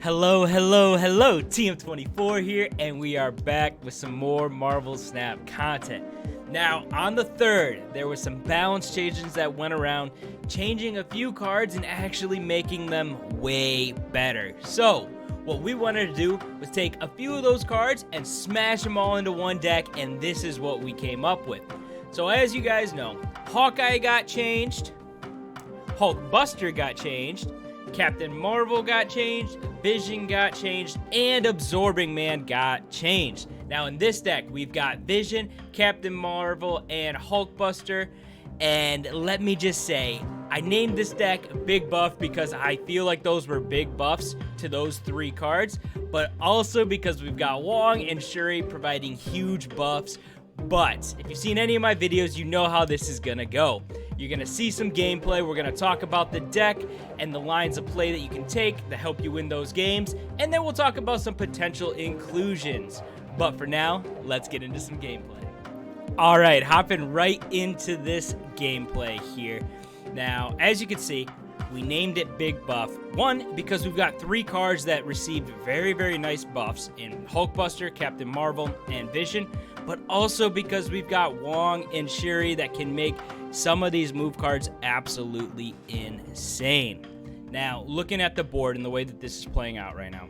Hello, TM24 here, and we are back with some more Marvel Snap content. Now, on the 3rd, there were some balance changes that went around, changing a few cards and actually making them way better. So, what we wanted to do was take a few of those cards and smash them all into one deck, and this is what we came up with. So, as you guys know, Hawkeye got changed, Hulkbuster got changed, Captain Marvel got changed, Vision got changed, and Absorbing Man got changed. Now in this deck, we've got Vision, Captain Marvel, and Hulkbuster. And let me just say, I named this deck Big Buff because I feel like those were big buffs to those 3 cards, but also because we've got Wong and Shuri providing huge buffs. But if you've seen any of my videos, you know how this is gonna go. You're gonna see some gameplay, we're gonna talk about the deck and the lines of play that you can take to help you win those games, and then we'll talk about some potential inclusions. But for now, let's get into some gameplay. Alright, hopping right into this gameplay here. Now, as you can see, we named it Big Buff. 1, because we've got 3 cards that received very, very nice buffs in Hulkbuster, Captain Marvel, and Vision, but also because we've got Wong and Shuri that can make some of these move cards absolutely insane. Now, looking at the board and the way that this is playing out right now,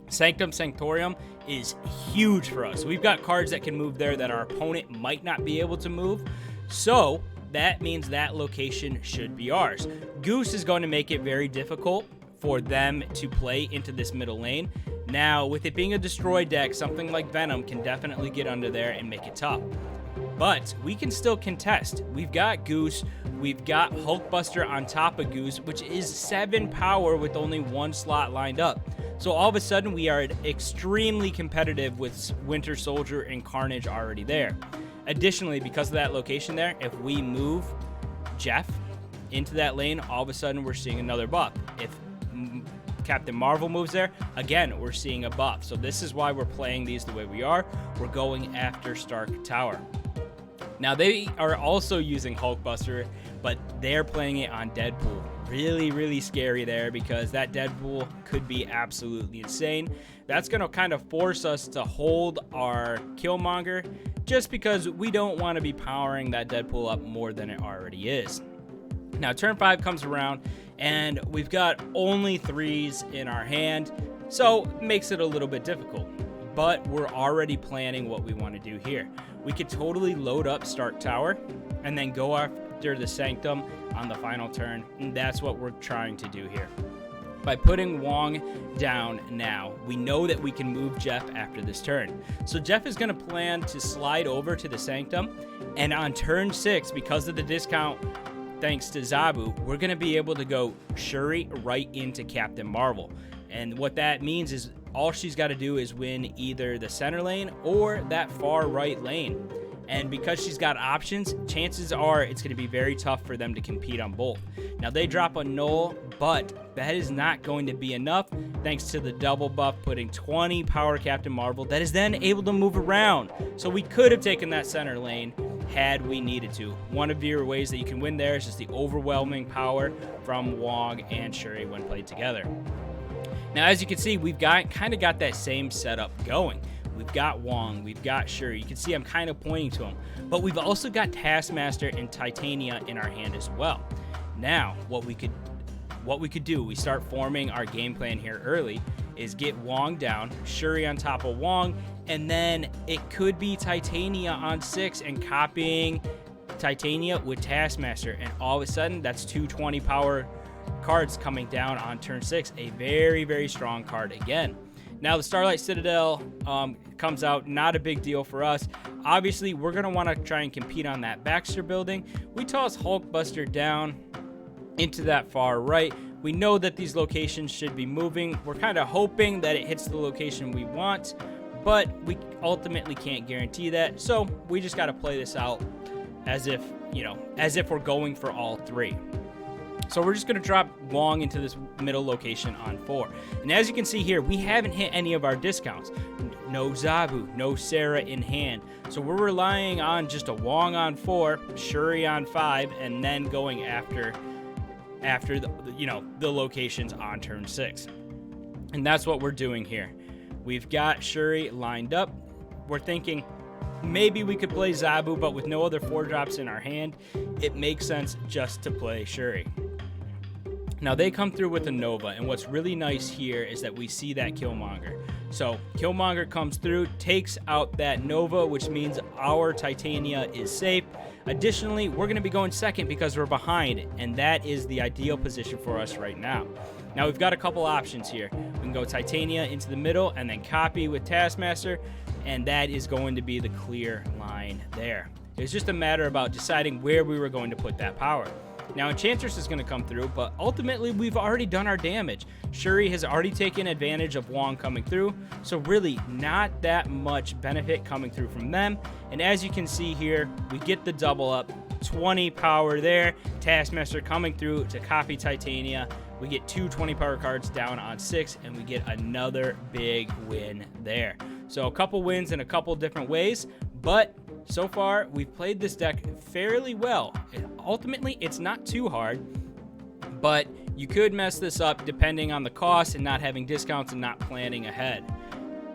Sanctum Sanctorium is huge for us. We've got cards that can move there that our opponent might not be able to move, so that means that location should be ours. Goose is going to make it very difficult for them to play into this middle lane. Now, with it being a destroy deck, something like Venom can definitely get under there and make it tough. But we can still contest. We've got Goose, we've got Hulkbuster on top of Goose, which is 7 power with only 1 slot lined up. So all of a sudden, we are extremely competitive with Winter Soldier and Carnage already there. Additionally, because of that location there, if we move Jeff into that lane, all of a sudden we're seeing another buff. If Captain Marvel moves there, again, we're seeing a buff. So this is why we're playing these the way we are. We're going after Stark Tower. Now, they are also using Hulkbuster, but they're playing it on Deadpool. Really, really scary there because that Deadpool could be absolutely insane. That's going to kind of force us to hold our Killmonger just because we don't want to be powering that Deadpool up more than it already is. Now, turn 5 comes around, and we've got only 3s in our hand, so it makes it a little bit difficult. But we're already planning what we want to do here. We could totally load up Stark Tower and then go after the Sanctum on the final turn, and that's what we're trying to do here. By putting Wong down now, we know that we can move Jeff after this turn. So Jeff is going to plan to slide over to the Sanctum, and on turn 6, because of the discount thanks to Zabu, we're going to be able to go Shuri right into Captain Marvel. And what that means is all she's got to do is win either the center lane or that far right lane. And because she's got options, chances are it's going to be very tough for them to compete on both. Now, they drop a null, but that is not going to be enough thanks to the double buff putting 20 power Captain Marvel that is then able to move around. So we could have taken that center lane had we needed to. One of your ways that you can win there is just the overwhelming power from Wong and Shuri when played together. Now, as you can see, we've kind of got that same setup going. We've got Wong, we've got Shuri. You can see I'm kind of pointing to them. But we've also got Taskmaster and Titania in our hand as well. Now, what we could do, we start forming our game plan here early, is get Wong down, Shuri on top of Wong, and then it could be Titania on 6 and copying Titania with Taskmaster. And all of a sudden, that's 220 power cards coming down on turn 6. A very, very strong card again. Now, the Starlight Citadel comes out, not a big deal for us. Obviously, we're going to want to try and compete on that Baxter building. We toss Hulkbuster down into that far right. We know that these locations should be moving. We're kind of hoping that it hits the location we want, but we ultimately can't guarantee that. So we just got to play this out as if we're going for all 3. So we're just going to drop Wong into this middle location on 4. And as you can see here, we haven't hit any of our discounts. No Zabu, no Sera in hand. So we're relying on just a Wong on 4, Shuri on 5, and then going after the locations on turn 6. And that's what we're doing here. We've got Shuri lined up. We're thinking maybe we could play Zabu, but with no other 4-drops in our hand, it makes sense just to play Shuri. Now they come through with a Nova, and what's really nice here is that we see that Killmonger. So Killmonger comes through, takes out that Nova, which means our Titania is safe. Additionally, we're going to be going second because we're behind, and that is the ideal position for us right now. Now we've got a couple options here. We can go Titania into the middle and then copy with Taskmaster, and that is going to be the clear line there. It's just a matter about deciding where we were going to put that power. Now Enchantress is going to come through, but ultimately we've already done our damage. Shuri has already taken advantage of Wong coming through, so really not that much benefit coming through from them. And as you can see here, we get the double up, 20 power there. Taskmaster coming through to copy Titania. We get 2 20 power cards down on 6, and we get another big win there. So a couple wins in a couple different ways, but so far, we've played this deck fairly well. Ultimately, it's not too hard, but you could mess this up depending on the cost and not having discounts and not planning ahead.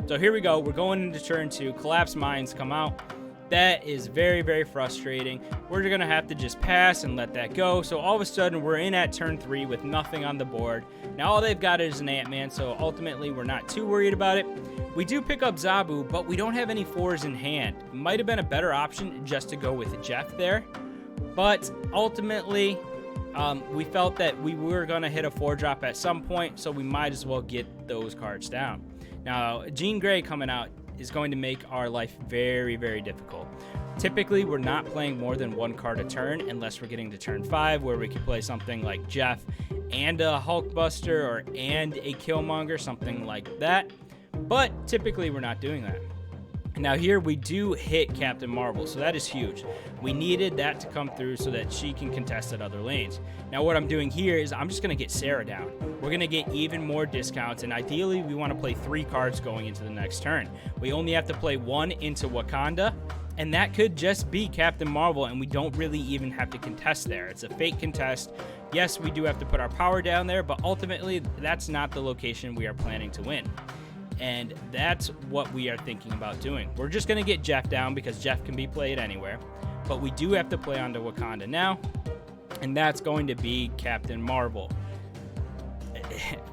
So here we go. We're going into turn 2. Collapse Mines come out. That is very, very frustrating. We're going to have to just pass and let that go. So all of a sudden, we're in at turn 3 with nothing on the board. Now all they've got is an Ant-Man, so ultimately, we're not too worried about it. We do pick up Zabu, but we don't have any 4s in hand. Might have been a better option just to go with Jeff there. But ultimately, we felt that we were going to hit a 4-drop at some point, so we might as well get those cards down. Now, Jean Grey coming out is going to make our life very, very difficult. Typically, we're not playing more than 1 card a turn unless we're getting to turn 5, where we can play something like Jeff and a Hulkbuster and a Killmonger, something like that. But typically, we're not doing that. Now here we do hit Captain Marvel, so that is huge. We needed that to come through so that she can contest at other lanes. Now what I'm doing here is I'm just going to get Sera down. We're going to get even more discounts, and ideally we want to play 3 cards going into the next turn. We only have to play 1 into Wakanda, and that could just be Captain Marvel, and we don't really even have to contest there. It's a fake contest. Yes, we do have to put our power down there, but ultimately that's not the location we are planning to win. And that's what we are thinking about doing. We're just going to get Jeff down because Jeff can be played anywhere. But we do have to play onto Wakanda now. And that's going to be Captain Marvel.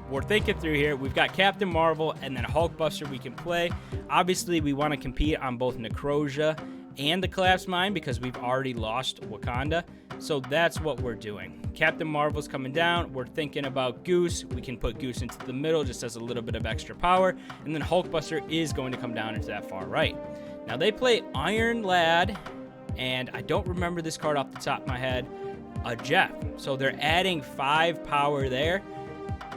We're thinking through here. We've got Captain Marvel and then Hulkbuster we can play. Obviously, we want to compete on both Necrosia and the Collapse Mine because we've already lost Wakanda. So that's what we're doing. Captain Marvel's coming down. We're thinking about Goose. We can put Goose into the middle just as a little bit of extra power. And then Hulkbuster is going to come down into that far right. Now they play Iron Lad, and I don't remember this card off the top of my head, a Jeff. So they're adding 5 power there.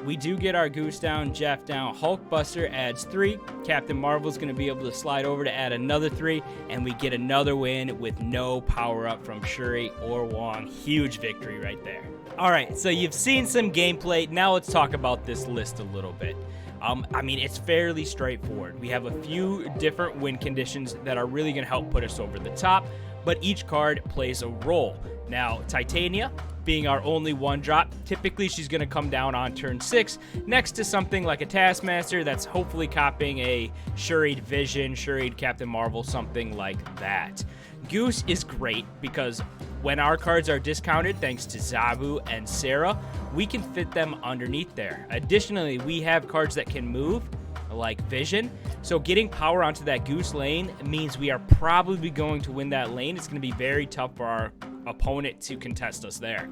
We do get our Goose down, Jeff down. Hulkbuster adds 3. Captain Marvel's going to be able to slide over to add another 3. And we get another win with no power up from Shuri or Wong. Huge victory right there. All right, so you've seen some gameplay. Now let's talk about this list a little bit. I mean, it's fairly straightforward. We have a few different win conditions that are really going to help put us over the top, but each card plays a role. Now, Titania, being our only 1-drop, typically she's going to come down on turn 6 next to something like a Taskmaster that's hopefully copying a Shuri'd Vision, Shuri'd Captain Marvel, something like that. Goose is great because when our cards are discounted thanks to Zabu and Sera, we can fit them underneath there. Additionally, we have cards that can move, like Vision, so getting power onto that Goose lane means we are probably going to win that lane. It's going to be very tough for our opponent to contest us there.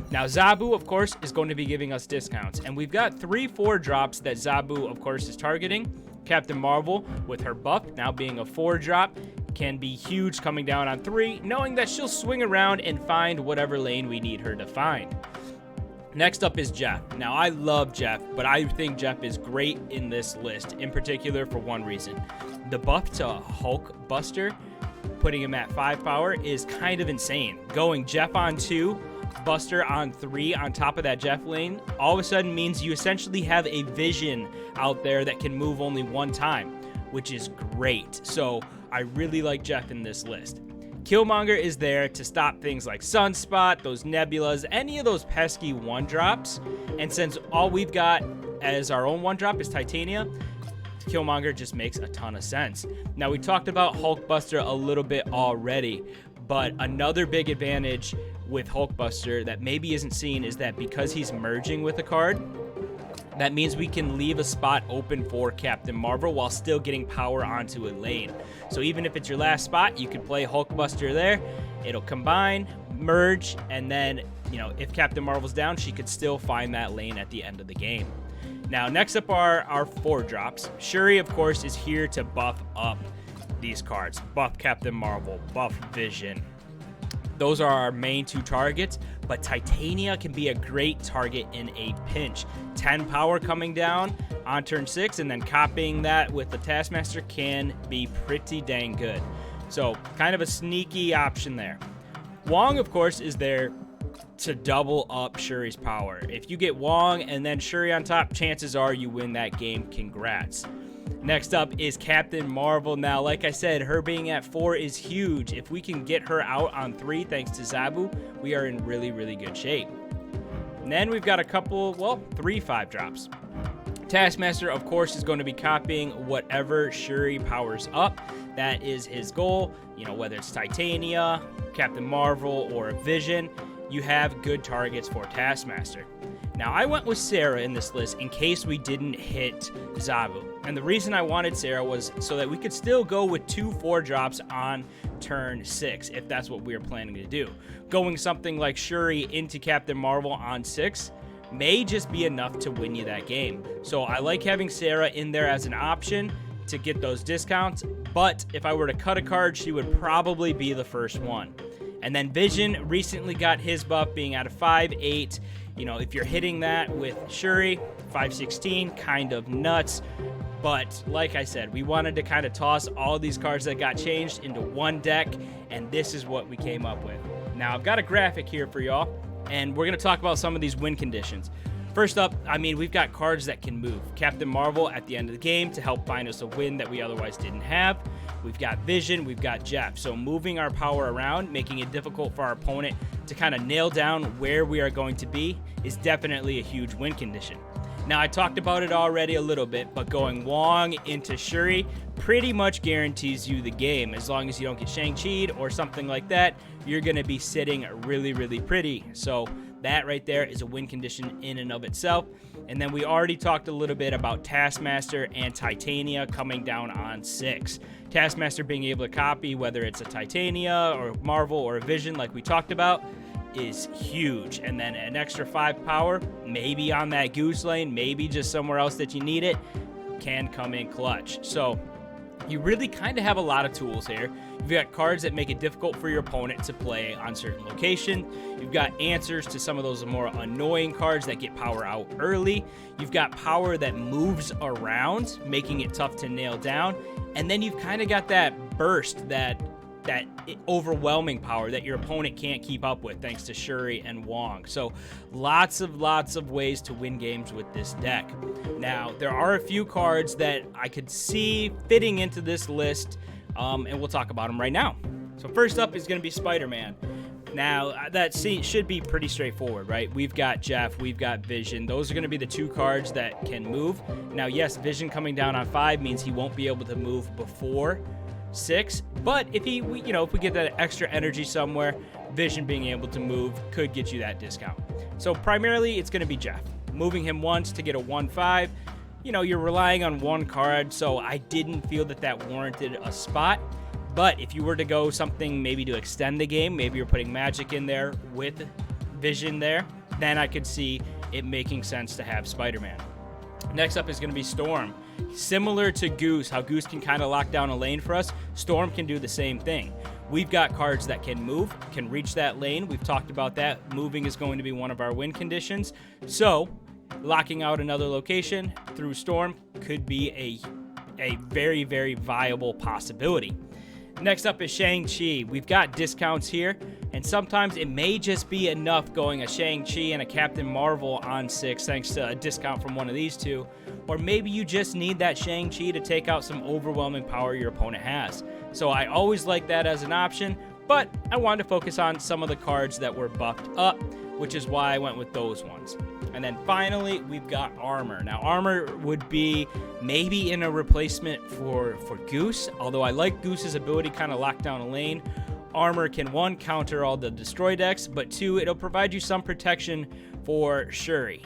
Now Zabu, of course, is going to be giving us discounts, and we've got 3 4-drops that Zabu, of course, is targeting. Captain Marvel, with her buff now being a 4-drop, can be huge coming down on 3, knowing that she'll swing around and find whatever lane we need her to find. Next up is Jeff. Now, I love Jeff, but I think Jeff is great in this list, in particular for one reason. The buff to Hulkbuster, putting him at 5 power, is kind of insane. Going Jeff on 2, Buster on 3 on top of that Jeff lane, all of a sudden means you essentially have a Vision out there that can move only 1 time, which is great. So I really like Jeff in this list. Killmonger is there to stop things like Sunspot, those Nebulas, any of those pesky 1-drops. And since all we've got as our own 1-drop is Titania, Killmonger just makes a ton of sense. Now, we talked about Hulkbuster a little bit already, but another big advantage with Hulkbuster that maybe isn't seen is that because he's merging with a card, that means we can leave a spot open for Captain Marvel while still getting power onto a lane. So even if it's your last spot, you could play Hulkbuster there. It'll combine, merge, and then, if Captain Marvel's down, she could still find that lane at the end of the game. Now, next up are our 4-drops. Shuri, of course, is here to buff up these cards. Buff Captain Marvel, buff Vision. Those are our main 2 targets, but Titania can be a great target in a pinch. 10 power coming down on turn 6, and then copying that with the Taskmaster can be pretty dang good. So, kind of a sneaky option there. Wong, of course, is there to double up Shuri's power. If you get Wong and then Shuri on top, chances are you win that game. Congrats. Next up is Captain Marvel. Now, like I said, her being at 4 is huge. If we can get her out on 3 thanks to Zabu, we are in really, really good shape. And then we've got a couple, 3 5-drops. Taskmaster, of course, is going to be copying whatever Shuri powers up. That is his goal. Whether it's Titania, Captain Marvel, or Vision, you have good targets for Taskmaster. Now, I went with Sera in this list in case we didn't hit Zabu. And the reason I wanted Sera was so that we could still go with 2 4-drops on turn 6, if that's what we were planning to do. Going something like Shuri into Captain Marvel on 6 may just be enough to win you that game. So I like having Sera in there as an option to get those discounts, but if I were to cut a card, she would probably be the first one. And then Vision recently got his buff being out of 5-8. If you're hitting that with Shuri, 5-16, kind of nuts. But like I said, we wanted to kind of toss all these cards that got changed into one deck, and this is what we came up with. Now, I've got a graphic here for y'all, and we're going to talk about some of these win conditions. First up, we've got cards that can move. Captain Marvel at the end of the game to help find us a win that we otherwise didn't have. We've got Vision, we've got Jeff. So moving our power around, making it difficult for our opponent to kind of nail down where we are going to be is definitely a huge win condition. Now, I talked about it already a little bit, but going Wong into Shuri pretty much guarantees you the game. As long as you don't get Shang-Chi'd or something like that, you're going to be sitting really, really pretty. So that right there is a win condition in and of itself. And then we already talked a little bit about Taskmaster and Titania coming down on 6. Taskmaster being able to copy, whether it's a Titania or Marvel or a Vision like we talked about, is huge. And then an extra 5 power, maybe on that Goose lane, maybe just somewhere else that you need it, can come in clutch. So you really kind of have a lot of tools here. You've got cards that make it difficult for your opponent to play on certain location. You've got answers to some of those more annoying cards that get power out early. You've got power that moves around, making it tough to nail down. And then you've kind of got that burst, that overwhelming power that your opponent can't keep up with thanks to Shuri and Wong. So lots of ways to win games with this deck. Now, there are a few cards that I could see fitting into this list, and we'll talk about them right now. So first up is going to be Spider-Man. Now, that should be pretty straightforward, right? We've got Jeff, we've got Vision. Those are going to be the 2 cards that can move. Now, yes, Vision coming down on 5 means he won't be able to move before 6, but if we get that extra energy somewhere, Vision being able to move could get you that discount. So primarily it's going to be Jeff. Moving him once to get a 1/5, you're relying on 1 card, so I didn't feel that warranted a spot. But if you were to go something maybe to extend the game, maybe you're putting Magic in there with Vision there, then I could see it making sense to have Spider-Man. Next up is going to be Storm. Similar to Goose, how Goose can kind of lock down a lane for us, Storm can do the same thing. We've got cards that can move, can reach that lane. We've talked about that. Moving is going to be one of our win conditions. So locking out another location through Storm could be a very, very viable possibility. Next up is Shang-Chi. We've got discounts here, and sometimes it may just be enough going a Shang-Chi and a Captain Marvel on 6 thanks to a discount from one of these 2. Or maybe you just need that Shang-Chi to take out some overwhelming power your opponent has. So I always like that as an option, but I wanted to focus on some of the cards that were buffed up. which is why I went with those ones. And then finally, we've got armor. Now, armor would be maybe in a replacement for Goose, although I like Goose's ability kind of lock down a lane. Armor can, 1, counter all the destroy decks, but 2, it'll provide you some protection for Shuri.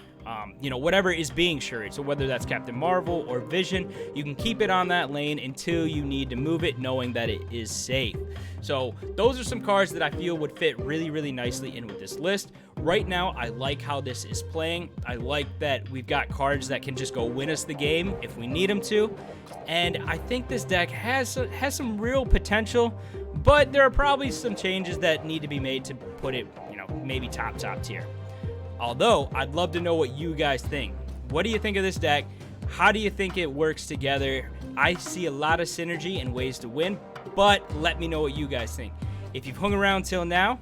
Whatever is being Shuri. So whether that's Captain Marvel or Vision, you can keep it on that lane until you need to move it, knowing that it is safe. So those are some cards that I feel would fit really, really nicely in with this list. Right now, I like how this is playing. I like that we've got cards that can just go win us the game if we need them to. And I think this deck has some real potential, but there are probably some changes that need to be made to put it, maybe top tier. Although, I'd love to know what you guys think. What do you think of this deck? How do you think it works together? I see a lot of synergy and ways to win, but let me know what you guys think. If you've hung around till now,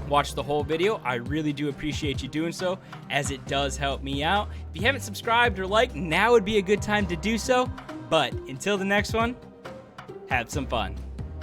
watch the whole video. I really do appreciate you doing so, as it does help me out. If you haven't subscribed or liked, now would be a good time to do so. But until the next one, have some fun.